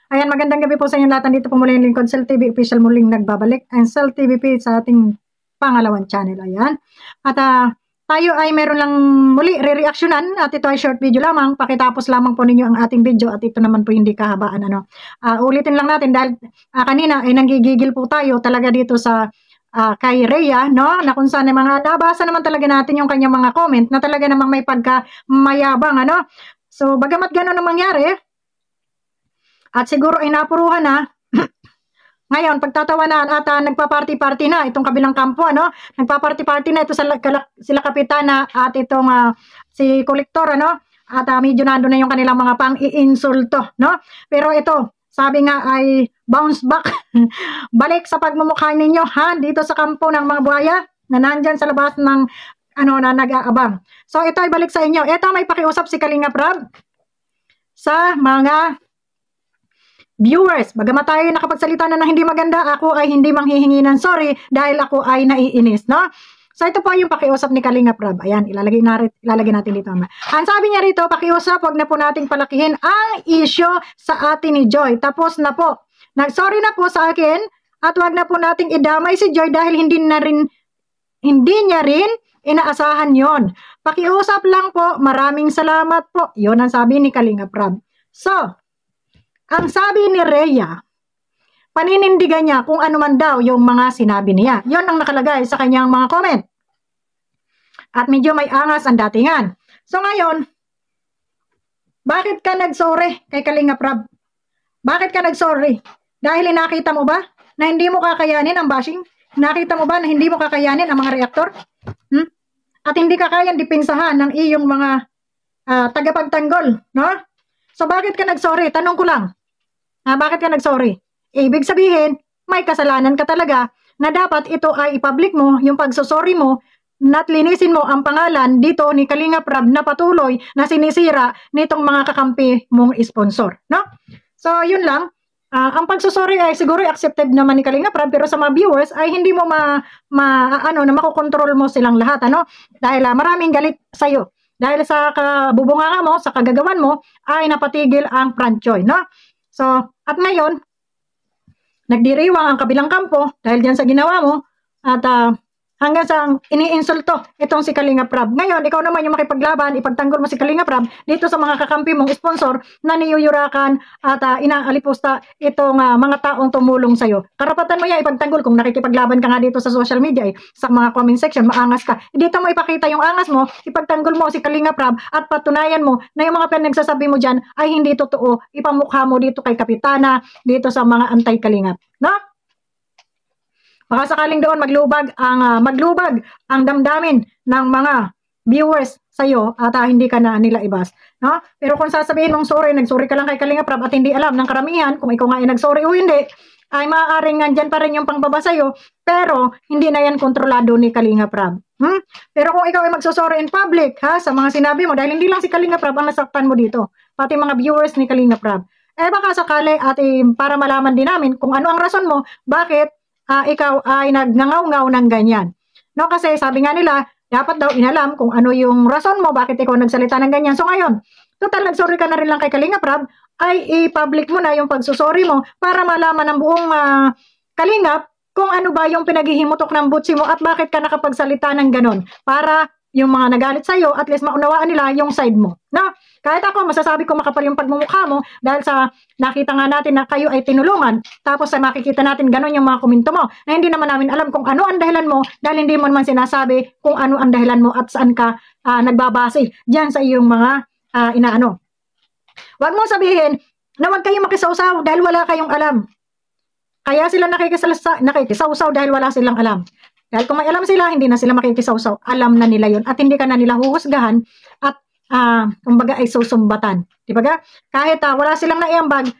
Ayan, magandang gabi po sa inyo lahat. Nandito po muli yung Lingkod Cell TV official muling nagbabalik. Ang Cell TVP sa ating pangalawang channel. Ayan. At tayo ay meron lang muli re-reactionan at ito ay short video lamang. Pakitapos lamang po ninyo ang ating video at ito naman po hindi kahabaan. Ulitin lang natin dahil kanina ay nanggigigil po tayo talaga dito sa kay Rhea, no? Na kung saan mga nabasa naman talaga natin yung kanyang mga comment na talaga namang may pagka mayabang, ano? So, bagamat gano'n ang mangyari, at siguro ay napuruhan na. Ngayon, pagtatawanan at nagpa-party-party na itong kabilang kampo, ano? Nagpa-party-party na ito sila kapitana at itong si kolektor, ano? At medyo nando na yung kanilang mga pang-iinsulto, no? Pero ito, sabi nga ay bounce back. Balik sa pagmumukha ninyo, ha? Dito sa kampo ng mga buhaya na nandyan sa labas ng na nag-aabang. So, ito ay balik sa inyo. Ito, may pakiusap si Kalinga Prab sa mga viewers, bagamat tayo nakapagsalita na hindi maganda, ako ay hindi manghihingi ng sorry dahil ako ay naiinis, no? So ito po yung pakiusap ni Kalinga Prab. Ayan, ilalagay natin dito. Ang sabi niya rito, pakiusap, wag na po nating palakihin ang issue sa atin ni Joy. Tapos na po. Nag-sorry na po sa akin at wag na po nating idamay si Joy dahil hindi niya rin inaasahan yon. Pakiusap lang po, maraming salamat po. Yon ang sabi ni Kalinga Prab. So, ang sabi ni Rhea, paninindigan niya kung ano man daw yung mga sinabi niya. Yon ang nakalagay sa kanyang mga comment. At medyo may angas ang datingan. So ngayon, bakit ka nagsorry kay Kalinga Prab? Bakit ka nagsorry? Dahil nakita mo ba na hindi mo kakayanin ang bashing? Nakita mo ba na hindi mo kakayanin ang mga reaktor? At hindi ka kayang dipinsahan ng iyong mga tagapagtanggol, no? So bakit ka nagsorry? Tanong ko lang. Bakit ka nagsorry? Ibig sabihin, may kasalanan ka talaga na dapat ito ay i-public mo, yung pagsosorry mo, at linisin mo ang pangalan dito ni Kalinga Prab na patuloy na sinisira nitong mga kakampi mong sponsor, no? So yun lang. Ang pagsosorry ay siguro accepted naman ni Kalinga Prab, pero sa mga viewers ay hindi mo na makokontrol mo silang lahat, ano? Dahil maraming galit sa iyo. Dahil sa kabubunga mo, sa kagagawan mo, ay napatigil ang franchise, no? So, at ngayon, nagdiriwang ang kabilang kampo dahil diyan sa ginawa mo at hanggang sa iniinsulto itong si Kalinga Prab. Ngayon, ikaw naman yung makipaglaban, ipagtanggol mo si Kalinga Prab dito sa mga kakampi mong sponsor na niyuyurakan at inaalipusta itong mga taong tumulong sa'yo. Karapatan mo yan ipagtanggol kung nakikipaglaban ka nga dito sa social media, sa mga comment section, maangas ka. Dito mo ipakita yung angas mo, ipagtanggol mo si Kalinga Prab at patunayan mo na yung mga pinagsasabi mo dyan ay hindi totoo. Ipamukha mo dito kay Kapitana, dito sa mga anti-Kalingap. No? Baka sakaling doon maglubag ang damdamin ng mga viewers sa iyo at hindi ka na nila ibas, no? Pero kung sasabihin mong sorry, nagsorry ka lang kay Kalinga Prab at hindi alam ng karamihan kung ikaw nga ay nagsorry o hindi, ay maaaring nandyan pa rin yung pangbaba sa iyo, pero hindi na yan kontrolado ni Kalinga Prab. Pero kung ikaw ay magsosorry in public, sa mga sinabi mo, dahil hindi lang si Kalinga Prab ang nasaktan mo dito, pati mga viewers ni Kalinga Prab, baka sakali at para malaman din namin kung ano ang rason mo, bakit ikaw ay nagnangaw-ngaw ng ganyan. No, kasi sabi nga nila, dapat daw inalam kung ano yung rason mo, bakit ikaw nagsalita ng ganyan. So ngayon, total nagsorry ka na rin lang kay Kalinga Prab, ay i-public mo na yung pagsusorry mo para malaman ng buong Kalingap kung ano ba yung pinaghihimutok ng butsi mo at bakit ka nakapagsalita ng ganon. Para yung mga nagalit sa'yo, at least maunawaan nila yung side mo. No? Kahit ako, masasabi ko makapal yung pagmumukha mo dahil sa nakita nga natin na kayo ay tinulungan, tapos sa makikita natin ganon yung mga komento mo, na hindi naman namin alam kung ano ang dahilan mo dahil hindi mo naman sinasabi kung ano ang dahilan mo at saan ka nagbabase dyan sa iyong mga inaano. Huwag mong sabihin na huwag kayong makisawsaw dahil wala kayong alam. Kaya sila nakikisawsaw dahil wala silang alam. Dahil kung may alam sila, hindi na sila makikisawsaw. Alam na nila yun. At hindi ka na nila huhusgahan at kumbaga ay susumbatan. Di ba? Kahit wala silang naiambag,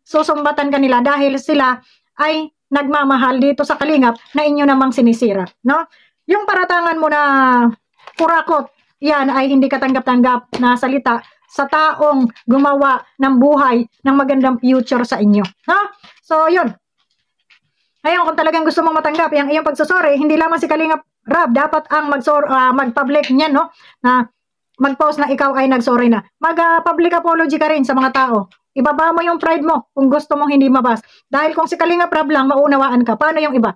susumbatan ka nila dahil sila ay nagmamahal dito sa Kalingap na inyo namang sinisira. No? Yung paratangan mo na kurakot, yan ay hindi katanggap-tanggap na salita sa taong gumawa ng buhay ng magandang future sa inyo. No? So, yun. Ngayon, kung talagang gusto mong matanggap yung iyong pagsusorry, hindi lamang si Kalinga Prab dapat ang mag-public niyan, no? Na mag-post na ikaw ay nag-sorry na. Mag-public apology ka rin sa mga tao. Ibaba mo yung pride mo kung gusto mong hindi mabas. Dahil kung si Kalinga Prab lang, maunawaan ka. Paano yung iba?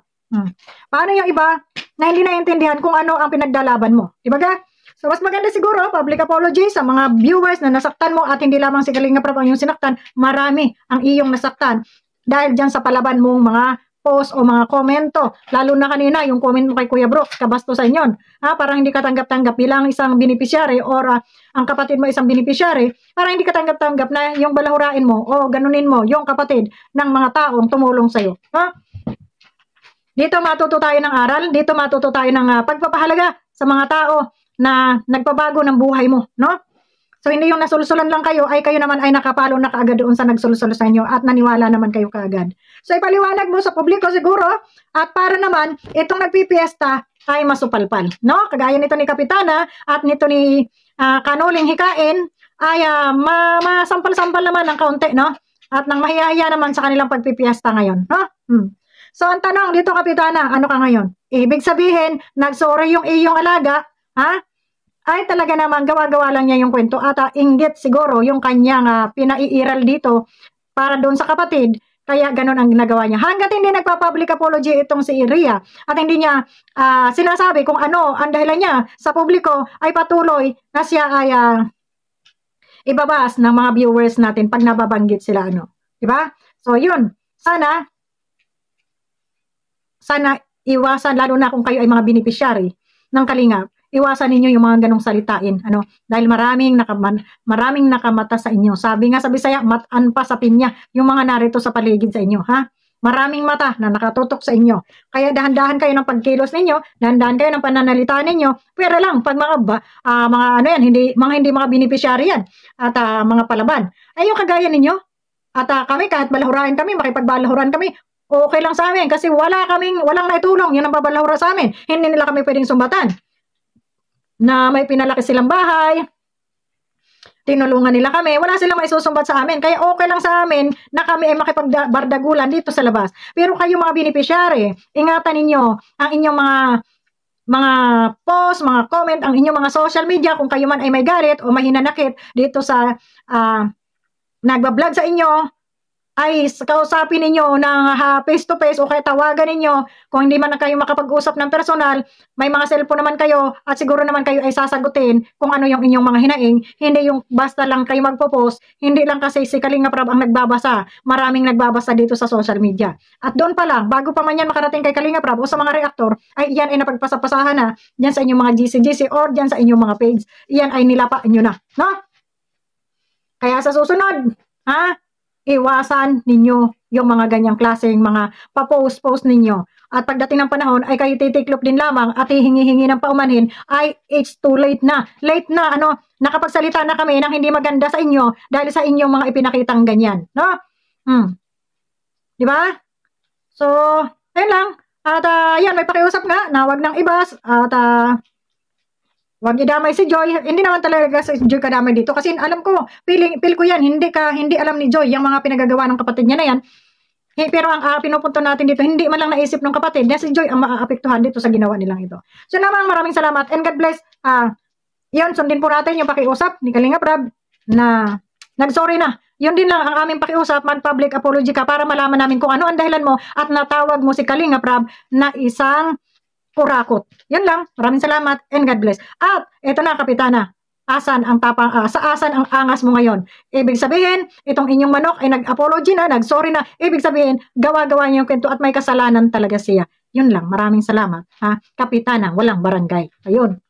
Paano yung iba na hindi naiintindihan kung ano ang pinagdalaban mo? Diba ga? So, mas maganda siguro, public apology sa mga viewers na nasaktan mo at hindi lamang si Kalinga Prab ang iyong sinaktan, marami ang iyong nasaktan. Dahil dyan sa palaban mong mga post o mga komento, lalo na kanina yung comment mo kay Kuya Brooks, kabastusan yun. Parang hindi ka tanggap-tanggap bilang isang beneficiary or ang kapatid mo isang beneficiary, parang hindi ka tanggap-tanggap na yung balahurain mo o ganunin mo yung kapatid ng mga taong tumulong sa'yo. Dito matuto tayo ng aral, dito matuto tayo ng pagpapahalaga sa mga tao na nagpabago ng buhay mo, no? So, hindi yung nasulsulan lang kayo, ay kayo naman ay nakapalo na kaagad doon sa nagsulsul sa inyo at naniwala naman kayo kaagad. So, ipaliwanag mo sa publiko siguro at para naman itong nagpipiesta ay masupalpal, no? Kagaya nito ni Kapitana at nito ni Kanuling Hikain ay masampal-sampal naman ng kaunti, no? At nang mahiyahiya naman sa kanilang pagpipiesta ngayon, no? So, ang tanong dito, Kapitana, ano ka ngayon? Ibig sabihin, nagsorry yung iyong alaga, ay talaga naman gawa-gawa lang niya yung kwento at inggit siguro yung kanyang pinaiiral dito para doon sa kapatid, kaya ganun ang ginagawa niya. Hanggat hindi nagpa-public apology itong si Ria at hindi niya sinasabi kung ano ang dahilan niya sa publiko, ay patuloy na siya ay ibabas ng mga viewers natin pag nababanggit sila, ano. Diba? So, yun. Sana iwasan, lalo na kung kayo ay mga beneficiary ng Kalingap, iwasan ninyo yung mga ganong salitain, ano, dahil maraming nakamata sa inyo. Sabi nga sa Bisaya, matan pa sa pinya yung mga narito sa paligid sa inyo, maraming mata na nakatutok sa inyo. Kaya dahan-dahan kayo ng pagkilos ninyo, dahan-dahan kayo ng pananalita ninyo. Pero lang pag mga ano yan, hindi mga beneficiary yan at mga palaban. Ay yung kagaya ninyo. At kami kahit balahurain kami, makipagbalahuran kami, okay lang sa amin kasi walang naitulong yun ang babalahura sa amin. Hindi nila kami pwedeng sumbatan na may pinalaki silang bahay, tinulungan nila kami, wala silang maisusumbat sa amin. Kaya okay lang sa amin na kami ay makipagbardagulan dito sa labas. Pero kayo mga beneficiary, ingatan ninyo ang inyong mga post, mga comment, ang inyong mga social media kung kayo man ay may galit o may hinanakit dito sa nagbablog sa inyo, ay kausapin ninyo ng face to face o kaya tawagan ninyo. Kung hindi man na kayo makapag-usap ng personal, may mga cellphone naman kayo at siguro naman kayo ay sasagutin kung ano yung inyong mga hinaing. Hindi yung basta lang kayo magpo-post, hindi lang kasi si Kalinga Prab ang nagbabasa. Maraming nagbabasa dito sa social media. At doon pa lang, bago pa man yan makarating kay Kalinga Prab o sa mga reaktor, ay yan ay napagpasapasahan na dyan sa inyong mga GC or dyan sa inyong mga page. Iyan ay nilapa nyo na. No? Kaya sa susunod, iwasan ninyo yung mga ganyang klaseng mga pa-post ninyo. At pagdating ng panahon ay kayo titiklop din lamang at hihingi-hingi ng paumanhin, ay it's too late na. Late na, nakapagsalita na kami ng hindi maganda sa inyo dahil sa inyong mga ipinakitang ganyan. No? Diba? So, ayun lang. At yan, may pakiusap nga na wag nang ibas at wag idamay si Joy. Hindi naman talaga si Joy kadamay dito kasi alam ko, feel ko yan, hindi alam ni Joy yung mga pinagagawa ng kapatid niya na yan. Pero ang pinupunto natin dito, hindi man lang naisip ng kapatid na si Joy ang maaapektuhan dito sa ginawa nilang ito. So naman, maraming salamat and God bless. Yun, sundin po natin yung pakiusap ni Kalinga Prab na nagsorry na. Yun din lang ang aming pakiusap, mag-public apology ka para malaman namin kung ano ang dahilan mo at natawag mo si Kalinga Prab na isang kurakot. Yun lang. Maraming salamat and God bless. At eto na, Kapitana. Asan ang asan ang angas mo ngayon? Ibig sabihin, itong inyong manok ay nag-apology na, nag-sorry na. Ibig sabihin, gawa-gawa niya yung kwento at may kasalanan talaga siya. Yun lang. Maraming salamat. Kapitana, walang barangay. Ayun.